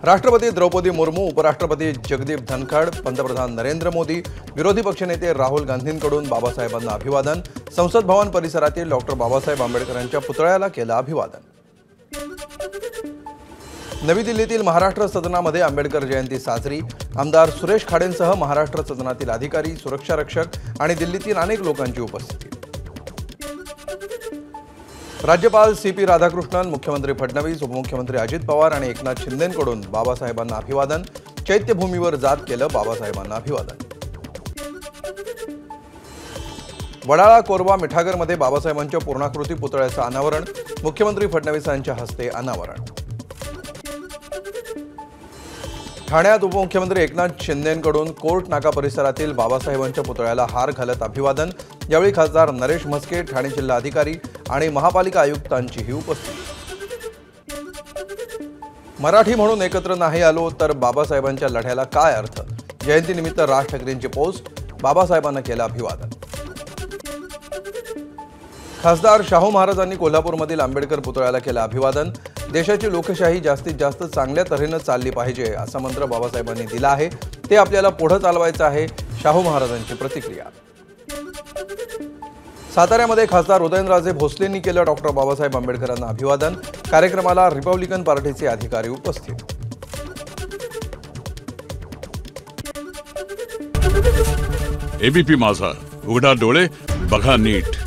राष्ट्रपती द्रौपदी मुर्मू, उपराष्ट्रपती जगदीप धनखड, पंतप्रधान नरेंद्र मोदी, विरोधी पक्षनेते राहुल गांधींकडून बाबासाहेबांना अभिवादन. संसद भवन परिसरातील डॉक्टर बाबासाहेब आंबेडकरांच्या पुतळ्याला केलं अभिवादन. नवी दिल्लीतील महाराष्ट्र सदनामध्ये आंबेडकर जयंती साजरी. आमदार सुरेश खाडेंसह महाराष्ट्र सदनातील अधिकारी, सुरक्षा रक्षक आणि दिल्लीतील अनेक लोकांची उपस्थिती. राज्यपाल CP राधाकृष्णन, मुख्यमंत्री फडणवीस, उपमुख्यमंत्री अजित पवार आणि एकनाथ शिंदेंकडून बाबासाहेबांना अभिवादन. चैत्यभूमीवर जात केलं बाबासाहेबांना अभिवादन. वडाळा कोरवा मिठागरमध्ये बाबासाहेबांच्या पूर्णाकृती पुतळ्याचं अनावरण. मुख्यमंत्री फडणवीस यांच्या हस्ते अनावरण. ठाण्यात उपमुख्यमंत्री एकनाथ शिंदेंकडून कोर्ट नाका परिसरातील बाबासाहेबांच्या पुतळ्याला हार घालत अभिवादन. यावेळी खासदार नरेश म्हस्के, ठाणे जिल्हा अधिकारी आणि महापालिका आयुक्तांचीही उपस्थिती. मराठी म्हणून एकत्र नाही आलो तर बाबासाहेबांच्या लढ्याला काय अर्थ? जयंतीनिमित्त राज ठाकरेंची पोस्ट. बाबासाहेबांना केलं अभिवादन. खासदार शाहू महाराजांनी कोल्हापूरमधील आंबेडकर पुतळ्याला केलं अभिवादन. देशाची लोकशाही जास्तीत जास्त चांगल्या तऱ्हेने चालली पाहिजे असा मंत्र बाबासाहेबांनी दिला आहे. ते आपल्याला पुढे चालवायचं आहे. शाहू महाराजांची प्रतिक्रिया. साताऱ्यामध्ये खासदार उदयनराजे भोसलेंनी केलं डॉक्टर बाबासाहेब आंबेडकरांना अभिवादन. कार्यक्रमाला रिपब्लिकन पार्टीचे अधिकारी उपस्थित. ABP माझा, उघडा डोळे बघा नीट.